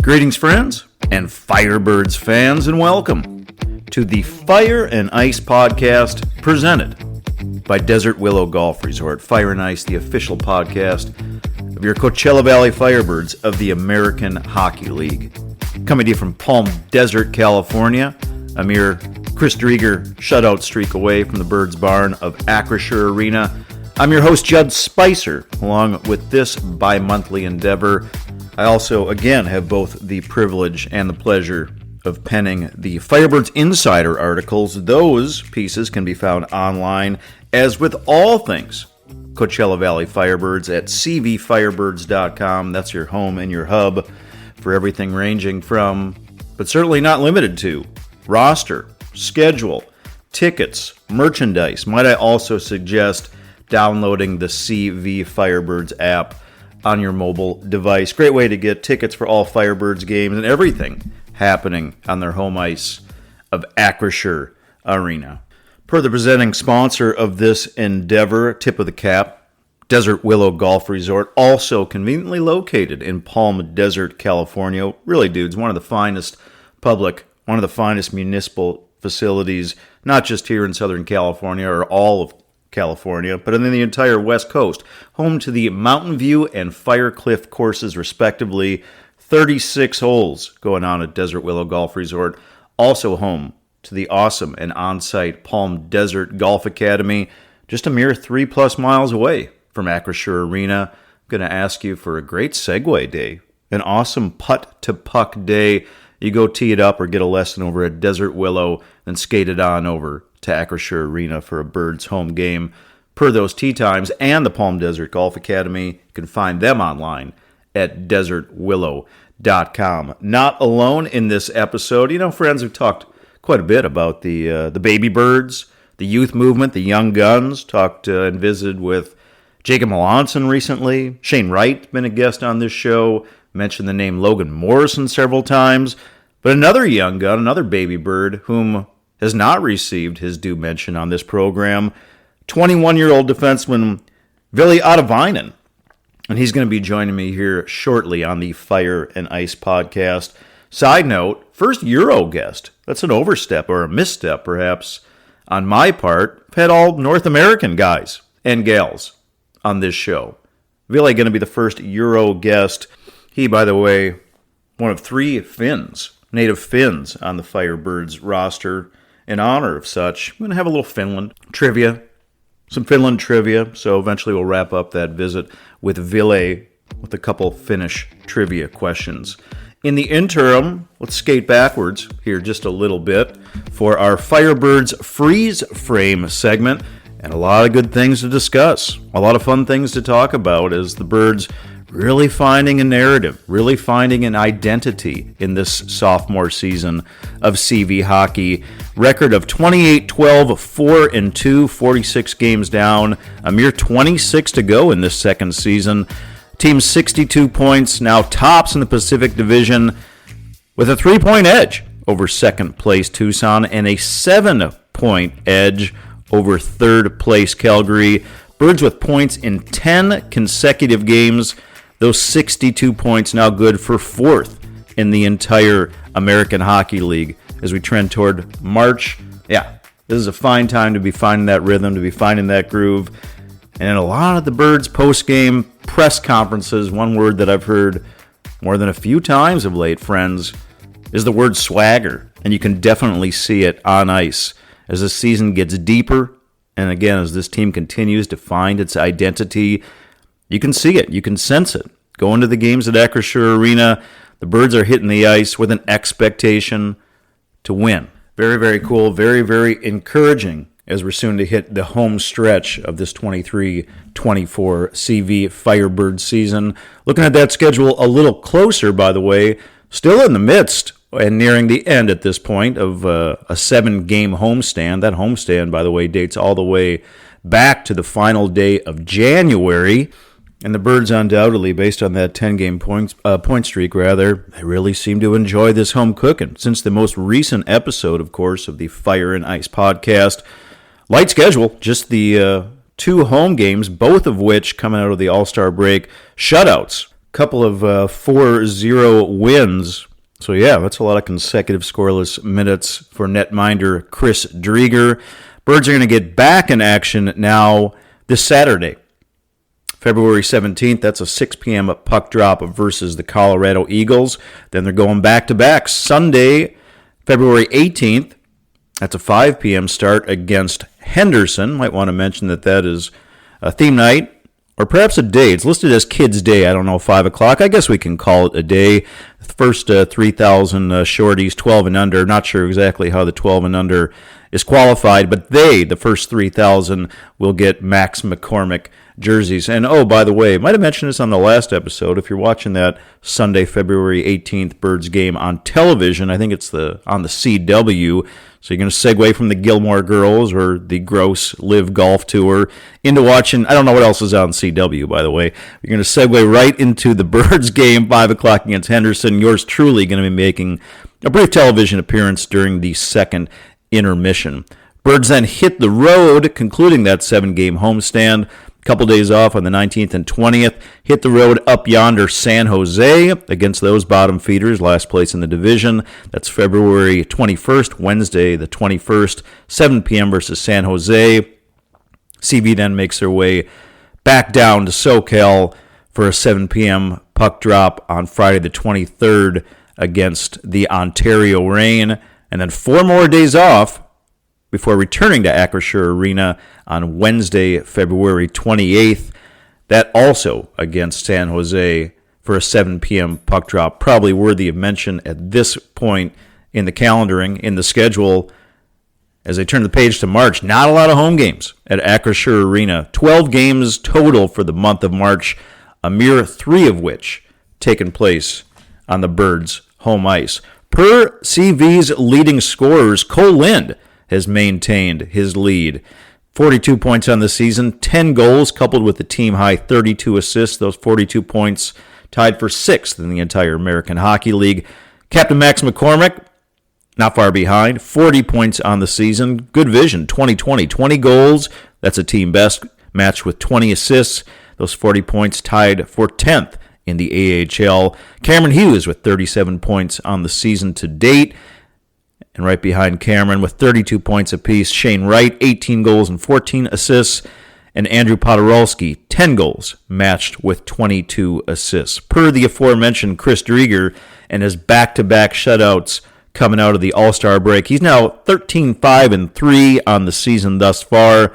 Greetings, friends and Firebirds fans, and welcome to the Fire and Ice podcast presented by Desert Willow Golf Resort. Fire and Ice, the official podcast of your Coachella Valley Firebirds of the American Hockey League. Coming to you from Palm Desert, California, a mere Chris Drieger shutout streak away from the Birds Barn of Acrisure Arena. I'm your host, Judd Spicer, along with this bi-monthly endeavor. I also, again, have both the privilege and the pleasure of penning the Firebirds Insider articles. Those pieces can be found online, as with all things Coachella Valley Firebirds, at cvfirebirds.com. That's your home and your hub for everything ranging from, but certainly not limited to, roster, schedule, tickets, merchandise. Might I also suggest downloading the CV Firebirds app on your mobile device. Great way to get tickets for all Firebirds games and everything happening on their home ice of Acrisure Arena. Per the presenting sponsor of this endeavor, tip of the cap, Desert Willow Golf Resort, also conveniently located in Palm Desert, California. Really, dudes, one of the finest municipal facilities, not just here in Southern California or all of California, but in the entire West Coast. Home to the Mountain View and Firecliff courses, respectively. 36 holes going on at Desert Willow Golf Resort. Also home to the awesome and on-site Palm Desert Golf Academy, just a mere 3+ miles away from Acrisure Arena. I'm going to ask you for a great segue day, an awesome putt-to-puck day. You go tee it up or get a lesson over at Desert Willow, then skate it on over to Acrisure Arena for a Birds home game. Per those tee times and the Palm Desert Golf Academy, you can find them online at desertwillow.com. Not alone in this episode. You know, friends, we've talked quite a bit about the baby birds, the youth movement, the young guns. Talked and visited with Jacob Melanson recently. Shane Wright, been a guest on this show. Mentioned the name Logan Morrison several times. But another young gun, another baby bird, whom has not received his due mention on this program, 21-year-old defenseman Ville Ottavainen. And he's going to be joining me here shortly on the Fire and Ice podcast. Side note, first Euro guest. That's an overstep or a misstep, perhaps, on my part. I've had all North American guys and gals on this show. Ville going to be the first Euro guest. He, by the way, one of 3 Finns, native Finns on the Firebirds roster. In honor of such, I'm going to have a little Finland trivia, some Finland trivia, so eventually we'll wrap up that visit with Ville with a couple Finnish trivia questions. In the interim, let's skate backwards here just a little bit for our Firebirds Freeze Frame segment, and a lot of good things to discuss, a lot of fun things to talk about as the Birds really finding a narrative, really finding an identity in this sophomore season of CV hockey. Record of 28-12, 4-2, 46 games down, a mere 26 to go in this second season. Team 62 points, now tops in the Pacific Division with a 3-point edge over second place Tucson and a 7-point edge over third place Calgary. Birds with points in 10 consecutive games. Those 62 points now good for 4th in the entire American Hockey League as we trend toward March. Yeah, this is a fine time to be finding that rhythm, to be finding that groove. And in a lot of the Birds post-game press conferences, one word that I've heard more than a few times of late, friends, is the word swagger. And you can definitely see it on ice as the season gets deeper. And again, as this team continues to find its identity, you can see it. You can sense it. Going to the games at Acrisure Arena, the Birds are hitting the ice with an expectation to win. Very, very cool. Very, very encouraging as we're soon to hit the home stretch of this 23-24 CV Firebird season. Looking at that schedule a little closer, by the way, still in the midst and nearing the end at this point of a 7-game homestand. That homestand, by the way, dates all the way back to the final day of January. And the Birds undoubtedly, based on that 10-game point streak, they really seem to enjoy this home cooking. Since the most recent episode, of course, of the Fire and Ice podcast, light schedule, just the 2 home games, both of which coming out of the All-Star break, shutouts. couple of 4-0 wins. So, yeah, that's a lot of consecutive scoreless minutes for netminder Chris Drieger. Birds are going to get back in action now this Saturday, February 17th. That's a 6 p.m. puck drop versus the Colorado Eagles. Then they're going back-to-back Sunday, February 18th. That's a 5 p.m. start against Henderson. Might want to mention that is a theme night, or perhaps a day. It's listed as Kids Day. I don't know, 5 o'clock. I guess we can call it a day. The first 3,000 shorties, 12 and under. Not sure exactly how the 12 and under is qualified, but the first 3,000, will get Max McCormick jerseys. And, oh, by the way, might have mentioned this on the last episode. If you're watching that Sunday, February 18th Birds game on television, I think it's on the CW. So you're going to segue from the Gilmore Girls or the Gross Live Golf Tour into watching, I don't know what else is on CW, by the way. You're going to segue right into the Birds game, 5 o'clock against Henderson. Yours truly going to be making a brief television appearance during the second intermission. Birds then hit the road, concluding that 7-game homestand. Couple days off on the 19th and 20th. Hit the road up yonder San Jose against those bottom feeders, last place in the division. That's February 21st, Wednesday the 21st, 7 p.m. versus San Jose. CV then makes their way back down to SoCal for a 7 p.m. puck drop on Friday the 23rd against the Ontario Reign. And then 4 more days off before returning to Acrisure Arena on Wednesday, February 28th. That also against San Jose for a 7 p.m. puck drop. Probably worthy of mention at this point in the calendaring, in the schedule. As they turn the page to March, not a lot of home games at Acrisure Arena. 12 games total for the month of March, a mere 3 of which taken place on the Birds' home ice. Per CV's leading scorers, Cole Lind has maintained his lead. 42 points on the season, 10 goals, coupled with the team-high 32 assists. Those 42 points tied for 6th in the entire American Hockey League. Captain Max McCormick, not far behind, 40 points on the season. Good vision, 20-20, 20 goals. That's a team best, matched with 20 assists. Those 40 points tied for 10th in the AHL. Cameron Hughes with 37 points on the season to date. And right behind Cameron with 32 points apiece, Shane Wright, 18 goals and 14 assists. And Andrew Podorowski, 10 goals, matched with 22 assists. Per the aforementioned Chris Drieger and his back-to-back shutouts coming out of the All-Star break, he's now 13-5-3 on the season thus far.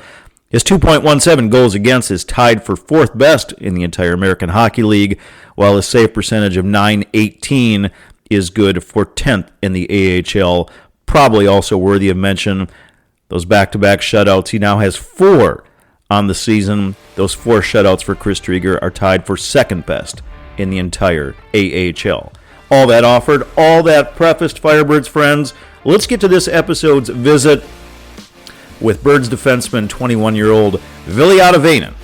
His 2.17 goals against is tied for 4th best in the entire American Hockey League, while his save percentage of .918 is good for 10th in the AHL. Probably also worthy of mention, those back-to-back shutouts. He now has 4 on the season. Those 4 shutouts for Chris Drieger are tied for 2nd best in the entire AHL. All that offered, all that prefaced, Firebirds friends. Let's get to this episode's visit with Birds defenseman, 21-year-old Ville Ottavainen.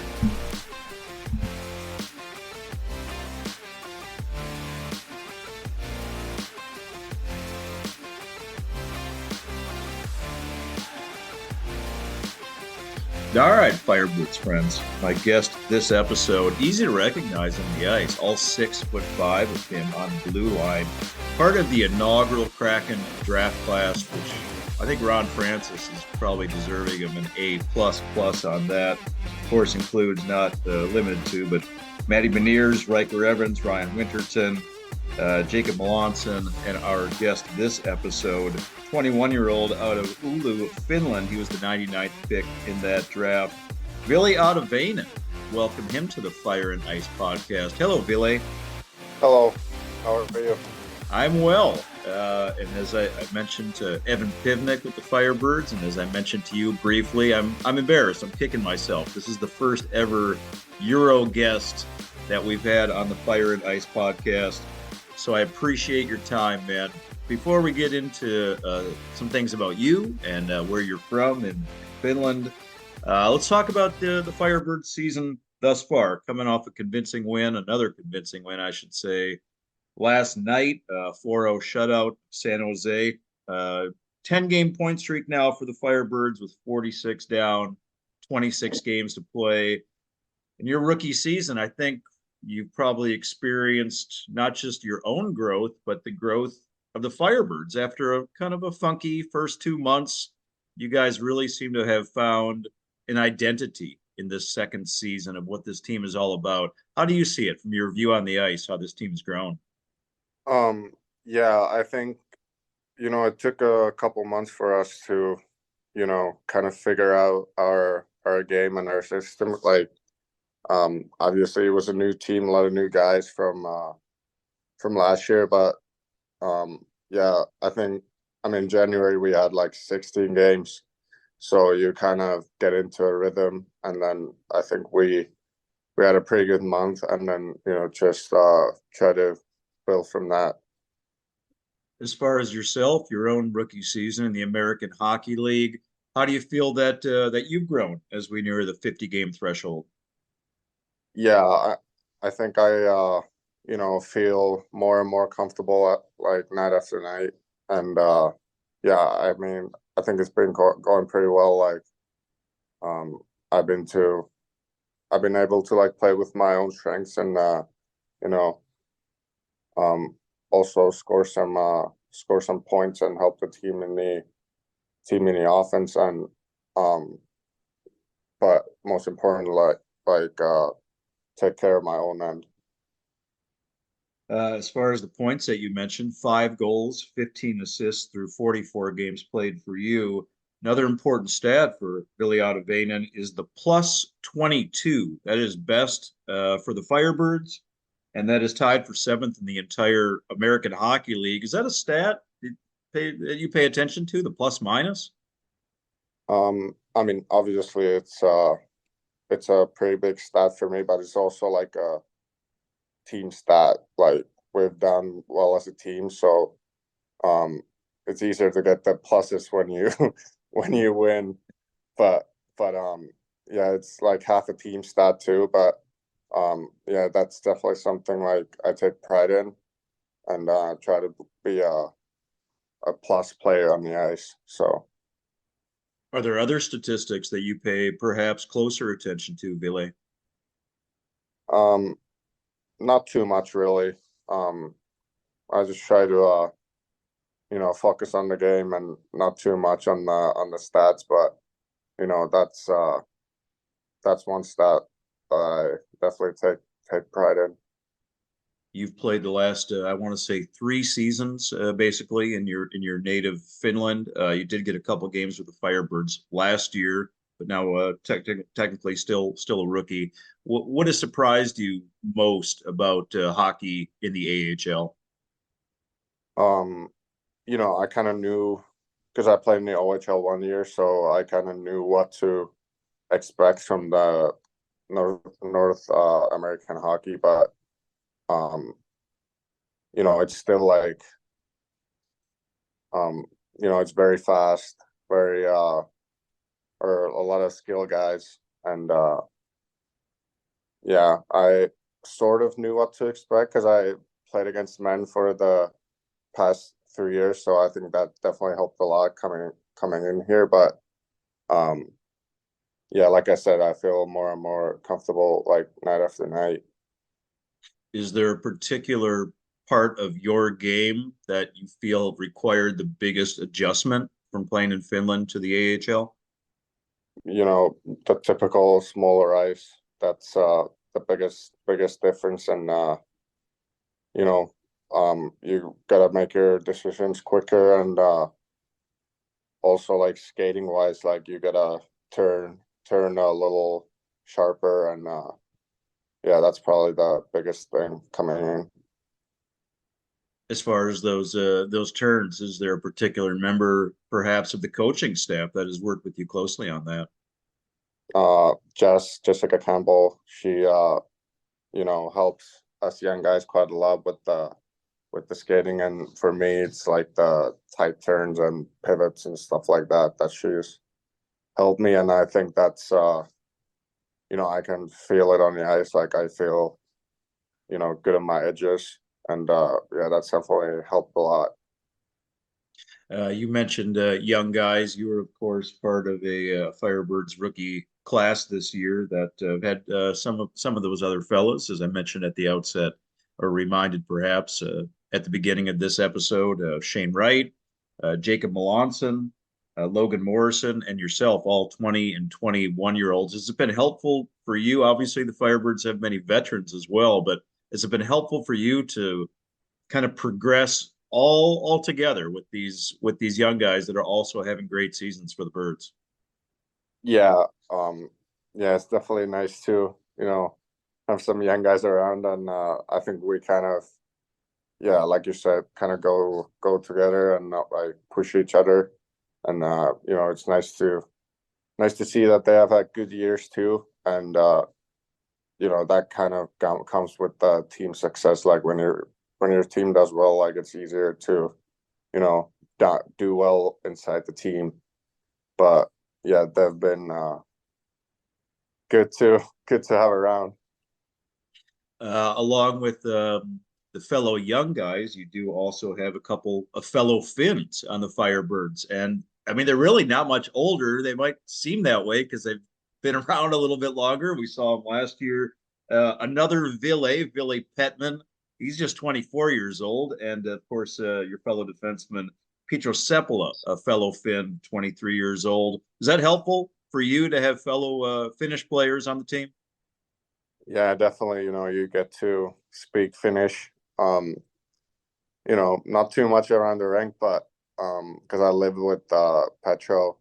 All right, Firebirds friends. My guest this episode, easy to recognize on the ice, all 6'5" with him on the blue line. Part of the inaugural Kraken draft class, which I think Ron Francis is probably deserving of an A++ on that. Of course, includes not limited to, but Matty Beniers, Riker Evans, Ryan Winterton, Jacob Melanson, and our guest this episode, 21-year-old out of Oulu, Finland. He was the 99th pick in that draft. Ville Ottavainen. Welcome him to the Fire and Ice podcast. Hello, Ville. Hello. How are you? I'm well. And as I mentioned to Evan Pivnik with the Firebirds, and as I mentioned to you briefly, I'm embarrassed. I'm kicking myself. This is the first ever Euro guest that we've had on the Fire and Ice podcast. So I appreciate your time, man. Before we get into some things about you and where you're from in Finland, let's talk about the Firebirds season thus far. Coming off a convincing win, another convincing win, I should say, last night, 4-0 shutout, San Jose. 10-game point streak now for the Firebirds with 46 down, 26 games to play. In your rookie season, I think you've probably experienced not just your own growth, but the growth of the Firebirds. After a kind of a funky first 2 months, you guys really seem to have found an identity in this second season of what this team is all about. How do you see it from your view on the ice, how this team's grown? Um, yeah, I think, it took a couple months for us to, kind of figure out our game and our system. Like, obviously it was a new team, a lot of new guys from last year, but yeah, I mean January we had like 16 games. So you kind of get into a rhythm, and then I think we had a pretty good month, and then just try to build from that. As far as yourself, your own rookie season in the American Hockey League, how do you feel that you've grown as we near the 50 game threshold? Yeah, I think I feel more and more comfortable like night after night, and yeah, I mean I think it's been going pretty well. Like um, I've been to I've been able to like play with my own strengths and you know um also score some points and help the team in the offense, and um but most importantly like take care of my own end. As far as the points that you mentioned, 5 goals, 15 assists through 44 games played for you. Another important stat for Ville Ottavainen is the plus 22. That is best for the Firebirds, and that is tied for seventh in the entire American Hockey League. Is that a stat that you pay attention to, the plus minus? I mean obviously it's a pretty big stat for me, but it's also like a team stat. Like we've done well as a team, so um it's easier to get the pluses when you when you win. But yeah, it's like half a team stat too. But yeah, that's definitely something like I take pride in, and try to be a plus player on the ice. So Are there other statistics that you pay perhaps closer attention to, Ville? um not too much really. Um I just try to focus on the game and not too much on the stats, but you know, that's one stat that I definitely take pride in. You've played the last, I want to say, 3 seasons, basically in your native Finland. You did get a couple games with the Firebirds last year, but now technically still a rookie. What has surprised you most about hockey in the AHL? Um, I kind of knew because I played in the OHL 1 year, so I kind of knew what to expect from the North American hockey, but um, it's still like um, it's very fast, very or a lot of skill guys, and yeah, I sort of knew what to expect because I played against men for the past 3 years, so I think that definitely helped a lot coming in here. But um, yeah, like I said, I feel more and more comfortable like night after night. Is there a particular part of your game that you feel required the biggest adjustment from playing in Finland to the AHL? The typical smaller ice. That's the biggest difference, and you know, you gotta make your decisions quicker, and also like skating wise, like you gotta turn a little sharper, and yeah, that's probably the biggest thing coming in. As far as those turns, is there a particular member perhaps of the coaching staff that has worked with you closely on that? Jessica Campbell, she helps us young guys quite a lot with the skating, and for me it's like the tight turns and pivots and stuff like that that she's helped me, and I think that's I can feel it on the ice, like I feel good on my edges, and yeah, that's definitely helped a lot. You mentioned young guys. You were, of course, part of a Firebirds rookie class this year that had some of those other fellows, as I mentioned at the outset, or reminded perhaps at the beginning of this episode, Shane Wright, Jacob Melanson, Logan Morrison, and yourself, all 20 and 21-year-olds. Has it been helpful for you? Obviously, the Firebirds have many veterans as well, but has it been helpful for you to kind of progress all together with these young guys that are also having great seasons for the Birds? Yeah, yeah, it's definitely nice to, have some young guys around, and I think we kind of, yeah, like you said, kind of go together and not like push each other, and it's nice to see that they have had good years too, and that kind of comes with the team success. Like when your team does well, like it's easier to, do well inside the team. But yeah, they've been good to have around. Along with the fellow young guys, you do also have a couple of fellow Finns on the Firebirds. And I mean, they're really not much older. They might seem that way because they've been around a little bit longer. We saw them last year. Another Ville Petman. He's just 24 years old. And of course, your fellow defenseman, Petro Seppala, a fellow Finn, 23 years old. Is that helpful for you to have fellow Finnish players on the team? Yeah, definitely. You get to speak Finnish. Not too much around the rink, but because I live with Petro,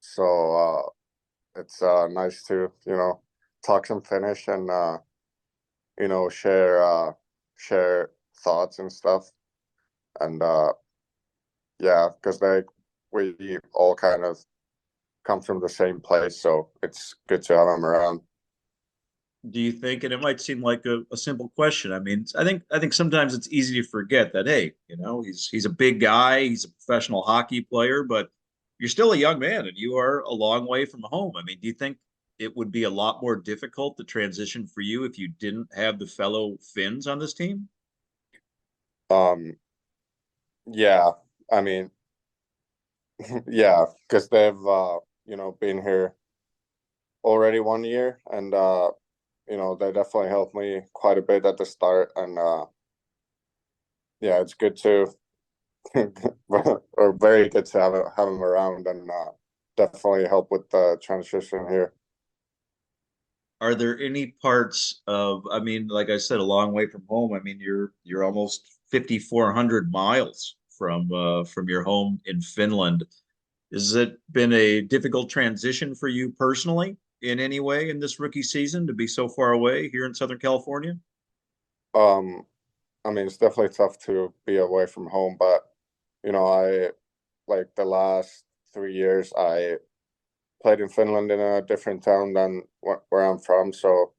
so it's nice to talk some Finnish and share thoughts and stuff, and yeah, because we all kind of come from the same place, so it's good to have them around. Do you think, and it might seem like a simple question. I mean, I think sometimes it's easy to forget that, hey, he's a big guy, he's a professional hockey player, but you're still a young man and you are a long way from home. I mean, do you think it would be a lot more difficult to transition for you if you didn't have the fellow Finns on this team? Um, yeah, I mean, yeah, because they've been here already 1 year, and they definitely helped me quite a bit at the start, and yeah, it's good to or very good to have them around, and definitely help with the transition here. Are there any parts of, I mean, like I said, a long way from home. I mean, you're almost 5,400 miles from your home in Finland. Has it been a difficult transition for you personally in any way in this rookie season to be so far away here in Southern California? Um, I mean, it's definitely tough to be away from home, but I like the last 3 years I played in Finland in a different town than where I'm from, so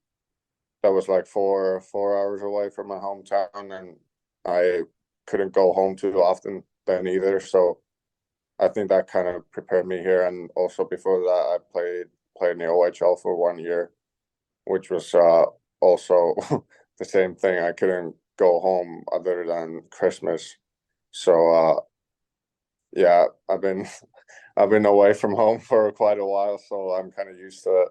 that was like 4 hours away from my hometown, and I couldn't go home too often then either. So I think that kind of prepared me here. And also before that, I played in the OHL for 1 year, which was also the same thing. I couldn't go home other than Christmas. So yeah, I've been away from home for quite a while, so I'm kind of used to it.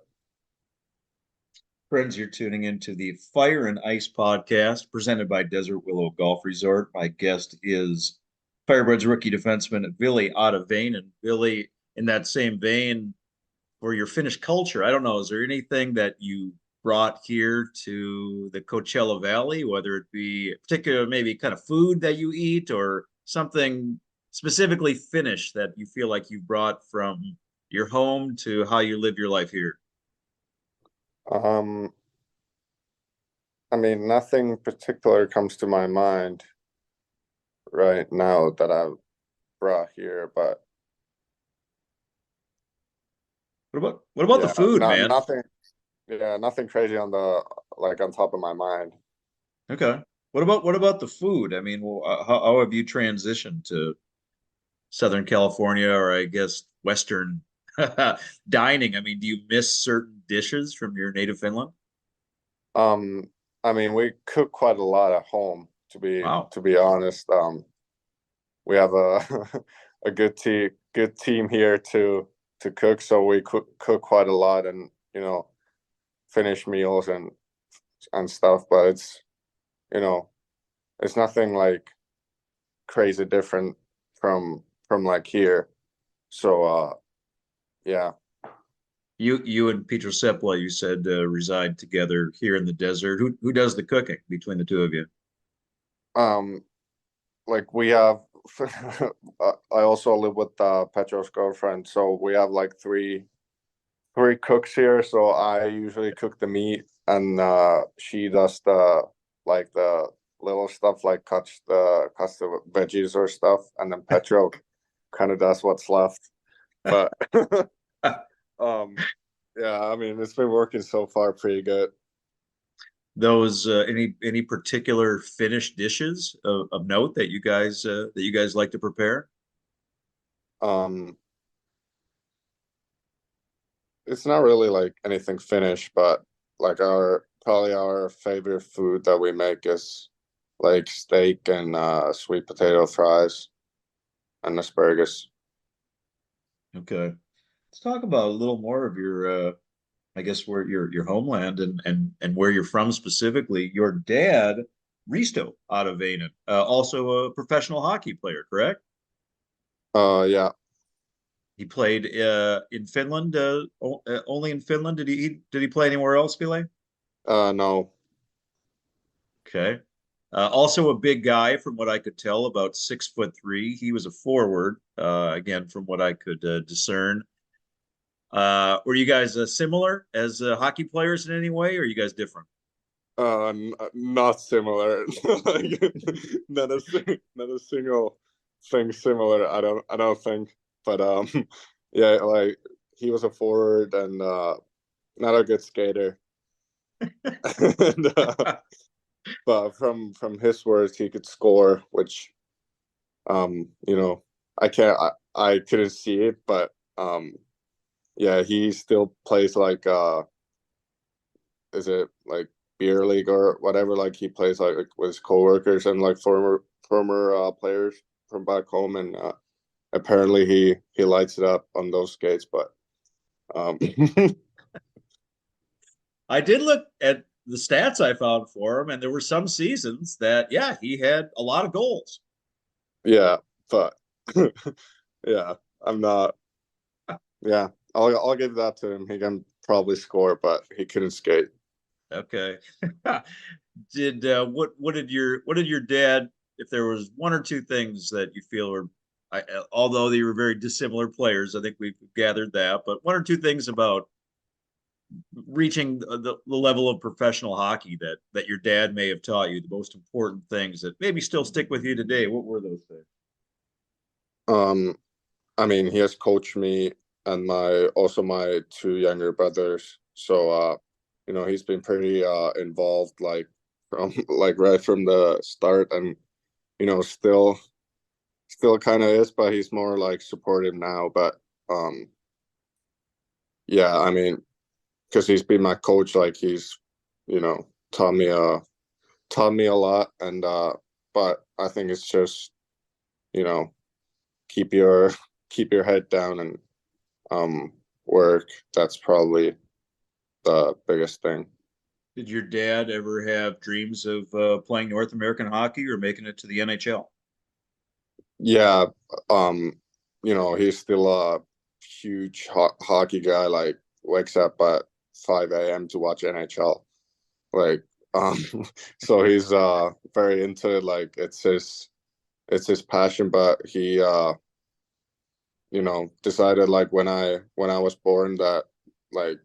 Friends, you're tuning into the Fire and Ice podcast presented by Desert Willow Golf Resort. My guest is Firebirds rookie defenseman Ville Ottavainen. And Ville, in that same vein, for your Finnish culture, I don't know, is there anything that you brought here to the Coachella Valley, whether it be particular maybe kind of food that you eat or something specifically Finnish that you feel like you brought from your home to how you live your life here? Um, I mean, nothing particular comes to my mind right now that I've brought here, but What about the yeah, food, not man? nothing. Yeah, nothing crazy on the like on top of my mind. Okay. What about the food? I mean, well, how have you transitioned to Southern California or I guess Western dining? I mean, do you miss certain dishes from your native Finland? Um, I mean, we cook quite a lot at home, to be Wow. to be honest. We have a a good team here to cook, so we cook quite a lot, and you know, finish meals and stuff, but it's, you know, it's nothing like crazy different from like here. So yeah. You and Peter Sepla, you said reside together here in the desert. Who does the cooking between the two of you? Um like we have I also live with Petro's girlfriend, so we have like three cooks here. So I usually cook the meat, and she does the little stuff like cuts the veggies or stuff, and then Petro kind of does what's left. But um yeah, I mean it's been working so far pretty good. Those any particular Finnish dishes of note that you guys like to prepare? Um it's not really like anything finished, but like our probably our favorite food that we make is like steak and sweet potato fries and asparagus. Okay, let's talk about a little more of your I guess where your homeland and where you're from specifically. Your dad, Risto Ottavainen, also a professional hockey player, correct? Yeah. He played in Finland, only in Finland. Did he play anywhere else, Ville? No. Okay. Also a big guy, from what I could tell, about 6'3". He was a forward, again, from what I could discern. Were you guys similar as hockey players in any way, or are you guys different? Not similar. Like, not a single thing similar. I don't think. But yeah, like he was a forward and not a good skater. And, but from his words, he could score, which you know, I couldn't see it, but yeah, he still plays like is it like beer league or whatever? Like he plays like with his coworkers and like former players from back home, and apparently he lights it up on those skates. But um, I did look at the stats I found for him, and there were some seasons that, yeah, he had a lot of goals. yeah, but yeah, I'm not. Yeah, I'll give that to him. He can probably score, but he couldn't skate. Okay. Did what did your dad, if there was one or two things that you feel were, although they were very dissimilar players, I think we've gathered that, but one or two things about reaching the level of professional hockey that your dad may have taught you, the most important things that maybe still stick with you today, what were those things? Um, I mean, he has coached me and my two younger brothers. So you know, he's been pretty involved like from like right from the start, and you know, still kind of is, but he's more like supportive now. But um yeah, I mean, because he's been my coach, like he's, you know, taught me a lot, and but I think it's just, you know, keep your keep your head down and um work. That's probably the biggest thing. Did your dad ever have dreams of playing North American hockey or making it to the NHL? Yeah, um, you know, he's still a huge hockey guy. Like wakes up at 5 a.m. to watch NHL. Like, um, so he's very into it. Like it's his passion. But he you know, decided like when I was born that like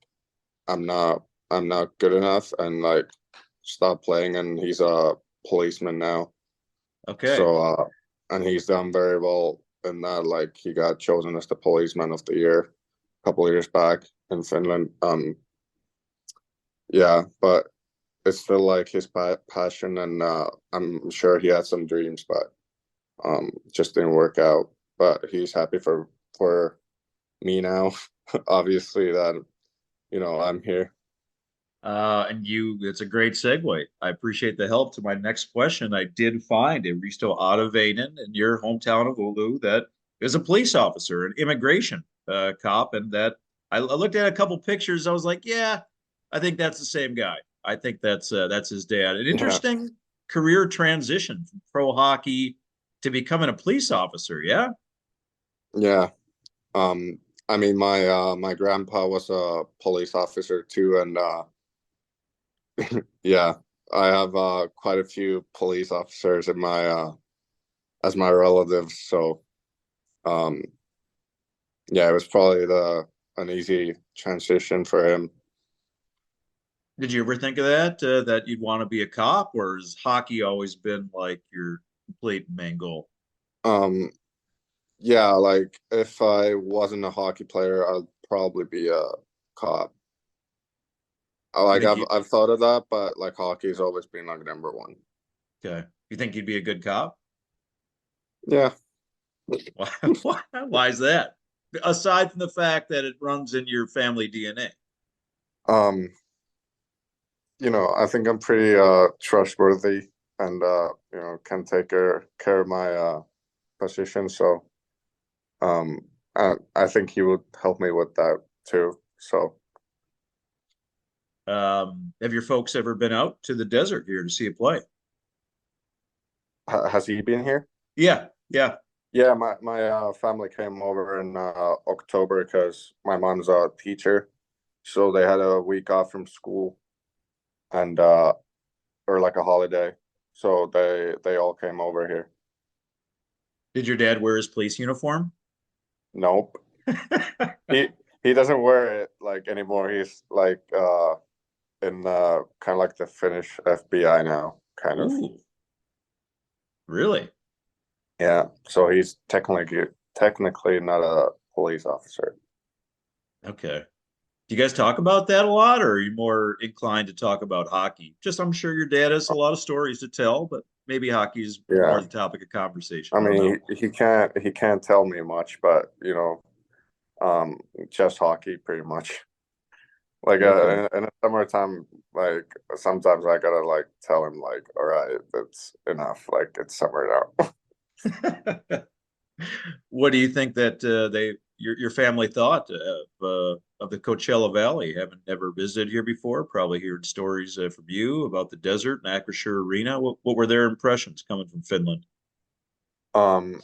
I'm not I'm not good enough, and like stopped playing, and he's a policeman now. Okay. So and he's done very well in that. Like he got chosen as the policeman of the year a couple of years back in Finland. Yeah, but it's still like his passion, and I'm sure he had some dreams, but just didn't work out. But he's happy for me now. Obviously that you know I'm here. It's a great segue. I appreciate the help to my next question. I did find a Risto Ottavainen in your hometown of Oulu that is a police officer, an immigration cop, and that I looked at a couple pictures. I was like, yeah, I think that's the same guy. I think that's his dad. An Yeah, interesting career transition from pro hockey to becoming a police officer. Yeah. yeah. Um, I mean, my grandpa was a police officer too, and yeah, I have quite a few police officers in my as my relatives. So um, yeah, it was probably the an easy transition for him. Did you ever think of that you'd want to be a cop, or has hockey always been like your complete main goal? Um, yeah, like if I wasn't a hockey player, I'd probably be a cop. You Like think you I've thought of that, but like hockey's always been like number one. okay? You think you'd be a good cop? Yeah. Why, why is that? Aside from the fact that it runs in your family DNA. Um, I think I'm pretty trustworthy and can take care of my position. So I think he would help me with that too. So Have your folks ever been out to the desert here to see a play? has he been here? Yeah, yeah. Yeah, my family came over in October because my mom's a teacher, so they had a week off from school and or like a holiday, so they all came over here. Did your dad wear his police uniform? Nope, he he doesn't wear it like anymore. He's like in kind of like the Finnish FBI now, kind of. Ooh, really? Yeah, so he's technically not a police officer. Okay. Do you guys talk about that a lot, or are you more inclined to talk about hockey? Just, I'm sure your dad has a lot of stories to tell, but maybe hockey is more Yeah, the topic of conversation. I I don't know. mean he can't tell me much, but just hockey pretty much. Like Okay. in the summertime, like sometimes I gotta like tell him like, all right, that's enough. Like it's summer now. What do you think that your family thought of the Coachella Valley? Haven't never visited here before. Probably heard stories from you about the desert and Acrisure Arena. What were their impressions coming from Finland? Um,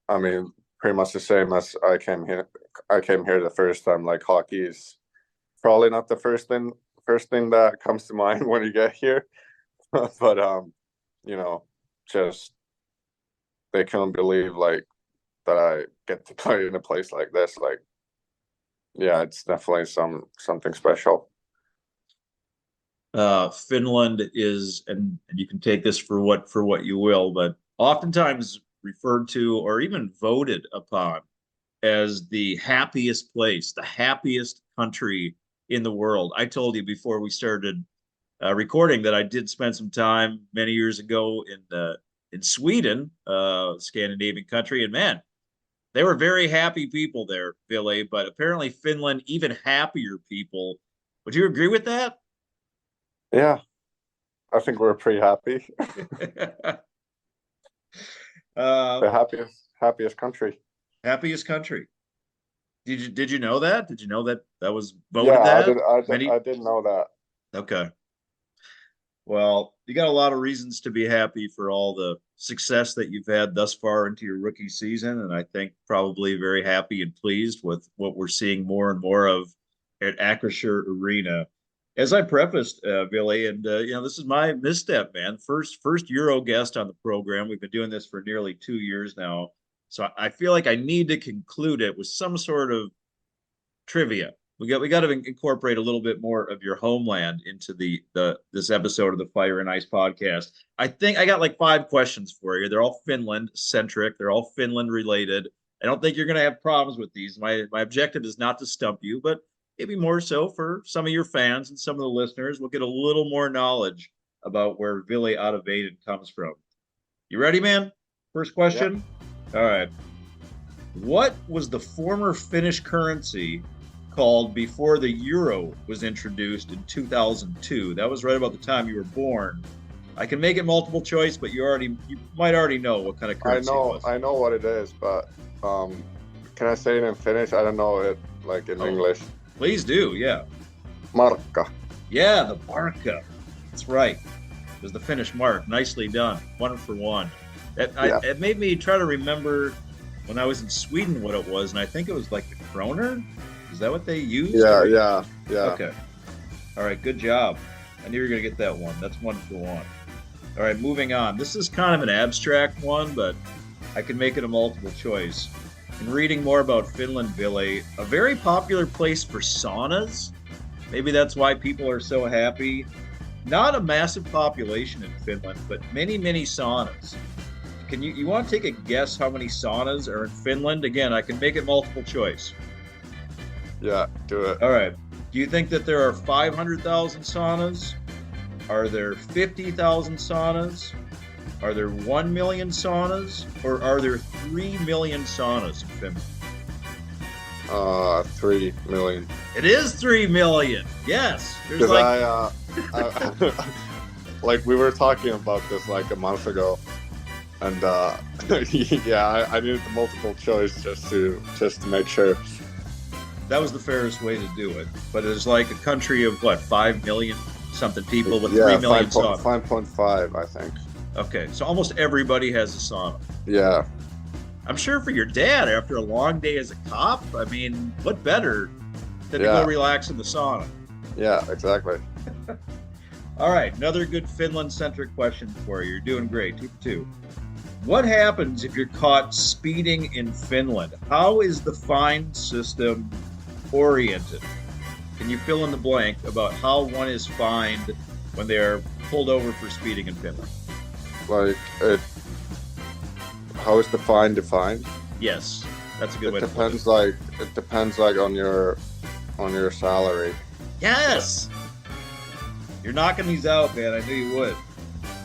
I mean, pretty much the same as I came here. I came here the first time. Like hockey is probably not the first thing that comes to mind when you get here, but you know, just they couldn't believe like that I get to play in a place like this. Like, yeah, it's definitely something special. Finland is, and you can take this for what you will, but oftentimes referred to or even voted upon as the happiest place, the happiest country in the world. I told you before we started recording that I did spend some time many years ago in Sweden, Scandinavian country, and man, they were very happy people there, Ville. But apparently Finland, even happier people. Would you agree with that? Yeah, I think we're pretty happy. uh, The happiest country. Happiest country. Did you know that? Did you know that that was Yeah, voted that I many? didn't know that. Okay. Well, you got a lot of reasons to be happy for all the success that you've had thus far into your rookie season. And I think probably very happy and pleased with what we're seeing more and more of at Acrisure Arena. As I prefaced, Billy, and this is my misstep, man. First Euro guest on the program. We've been doing this for nearly 2 years now. So I feel like I need to conclude it with some sort of trivia. We got to incorporate a little bit more of your homeland into the this episode of the Fire and Ice podcast. I think I got like 5 questions for you. They're all Finland centric. They're all Finland related. I don't think you're going to have problems with these. My objective is not to stump you, but maybe more so for some of your fans and some of the listeners. We'll get a little more knowledge about where Ville Ottavainen comes from. You ready, man? First Yeah. question. All right. What was the former Finnish currency called before the euro was introduced in 2002? That was right about the time you were born. I can make it multiple choice, but you might already know what kind of currency it was. I know what it is, but can I say it in Finnish? I don't know it like in Oh. English. Please do, yeah. Markka. Yeah, the Barca. That's right. It was the Finnish mark. Nicely done. 1 for 1. It made me try to remember when I was in Sweden what it was, and I think it was like the kroner. Is that what they used? Yeah. Okay. All right, good job. I knew you were going to get that one. That's 1 for 1. All right, moving on. This is kind of an abstract one, but I can make it a multiple choice. In reading more about Finland, Ville, a very popular place for saunas. Maybe that's why people are so happy. Not a massive population in Finland, but many, many saunas. Can you want to take a guess how many saunas are in Finland? Again, I can make it multiple choice. Yeah, do it. All right. Do you think that there are 500,000 saunas? Are there 50,000 saunas? Are there 1 million saunas? Or are there 3 million saunas in Finland? 3 million. It is 3 million. Yes. There's Because like I like we were talking about this like a month ago, and yeah, I needed the multiple choice just to make sure. that was the fairest way to do it. But it's like a country of what, 5 million something people with 3 million saunas. 5.5, I think. Okay, so almost everybody has a sauna. Yeah, I'm sure for your dad, after a long day as a cop, I mean, what better than to Yeah. go relax in the sauna? yeah, exactly. All right, another good Finland-centric question for you. You're doing great, 2 for 2. What happens if you're caught speeding in Finland? How is the fine system oriented? Can you fill in the blank about how one is fined when they are pulled over for speeding in Finland? Like how is the fine defined? Yes, that's a good way It to put it. depends like on your salary. Yes! You're knocking these out, man. I knew you would.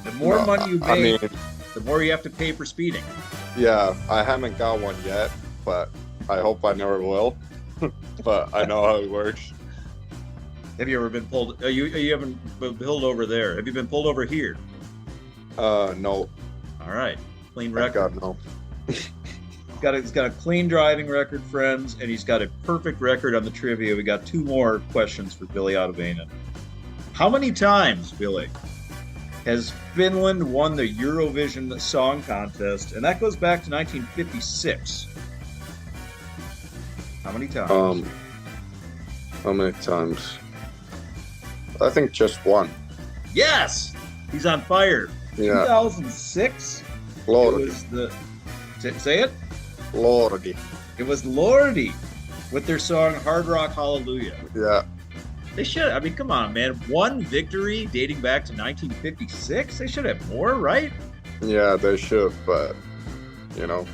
The more No, money you I make, mean, the more you have to pay for speeding. yeah, I haven't got one yet, but I hope I never will. But I know how it works. Have you ever been pulled? You haven't been pulled over there. Have you been pulled over here? No, All right, clean thank record. God, no. He's got a clean driving record, friends, and he's got a perfect record on the trivia. We got 2 more questions for Ville Ottavainen. How many times, Ville, has Finland won the Eurovision Song Contest? And that goes back to 1956. How many times? How many times? I think just one. Yes, he's on fire. Yeah, 2006. It Lordi, was the say it. Lordi. It was Lordi with their song "Hard Rock Hallelujah." Yeah, They should. I mean, come on, man. One victory dating back to 1956. They should have more, right? yeah, they should, but you know,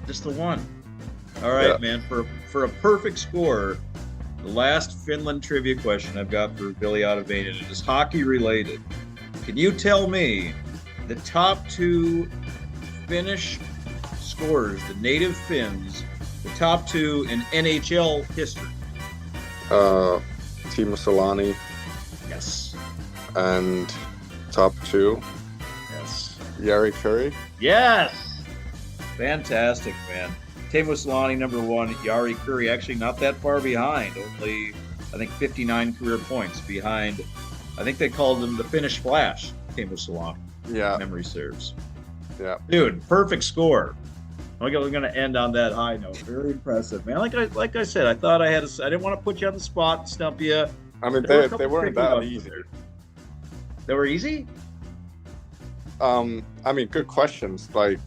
Just the one. All right, Yeah. man. For a perfect score, the last Finland trivia question I've got for Ville Ottavainen, it is hockey related. Can you tell me the top 2 Finnish scorers, the native Finns, the top 2 in NHL history? Timo Solani Yes. and top 2, Yes. Jari Kurri. Yes. Fantastic, man. Teemu Selanne, number 1. Jari Kurri, actually not that far behind. Only, I think, 59 career points behind. I think they called him the Finnish Flash, Teemu Selanne. Yeah, Memory serves. yeah, Dude, perfect score. We're going to end on that high note. Very impressive, man. Like I said, I thought I didn't want to put you on the spot and stump you. I mean There were a they couple weren't tricky that ones easy. there. They were easy? I mean, good questions. Like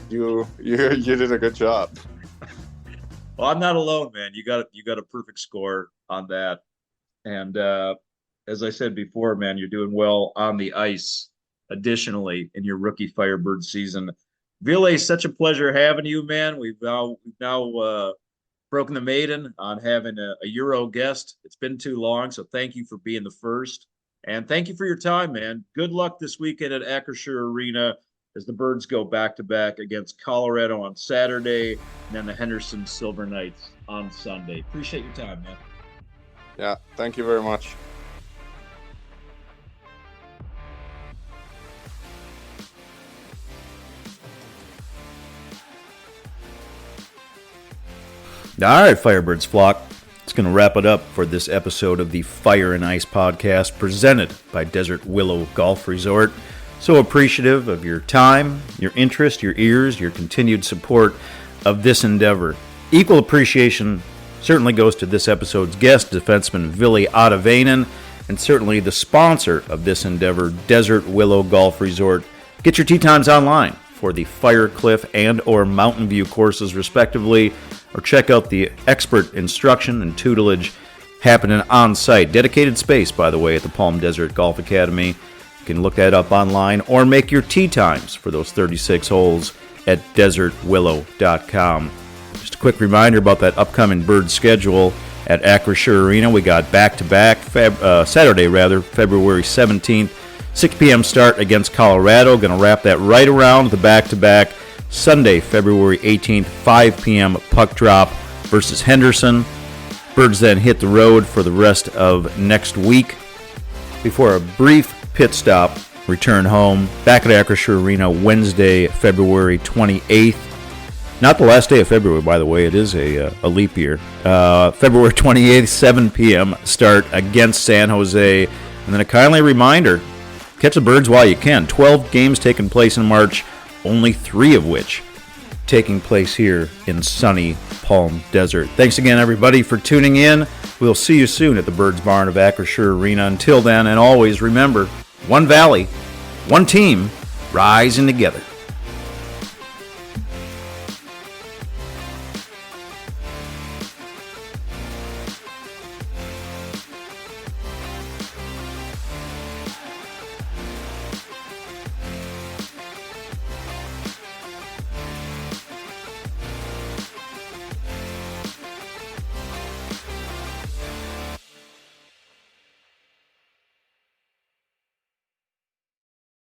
you did a good job. Well, I'm not alone, man. You got a perfect score on that. And as I said before, man, you're doing well on the ice. Additionally, in your rookie Firebird season, Ville, such a pleasure having you, man. We've now broken the maiden on having a Euro guest. It's been too long, so thank you for being the first, and thank you for your time, man. Good luck this weekend at Acrisure Arena as the Birds go back to back against Colorado on Saturday, and then the Henderson Silver Knights on Sunday. Appreciate your time, man. Yeah, thank you very much. All right, Firebirds flock. It's going to wrap it up for this episode of the Fire and Ice podcast presented by Desert Willow Golf Resort. So appreciative of your time, your interest, your ears, your continued support of this endeavor. Equal appreciation certainly goes to this episode's guest, defenseman Ville Ottavainen, and certainly the sponsor of this endeavor, Desert Willow Golf Resort. Get your tee times online for the Firecliff and or Mountain View courses respectively, or check out the expert instruction and tutelage happening on site. Dedicated space, by the way, at the Palm Desert Golf Academy. You can look that up online or make your tee times for those 36 holes at desertwillow.com. Just a quick reminder about that upcoming bird schedule at Acrisure Arena. We got back-to-back, Saturday, February 17th, 6 p.m. start against Colorado. Going to wrap that right around the back-to-back. Sunday, February 18th, 5 p.m. puck drop versus Henderson. Birds then hit the road for the rest of next week before a brief pit stop, return home, back at Acrisure Arena Wednesday, February 28th. Not the last day of February, by the way. It is a leap year. February 28th, 7 p.m. start against San Jose. And then a kindly reminder, catch the birds while you can. 12 games taking place in March, only 3 of which taking place here in sunny Palm Desert. Thanks again, everybody, for tuning in. We'll see you soon at the Birds Barn of Acrisure Arena. Until then, and always remember, one valley, one team, rising together.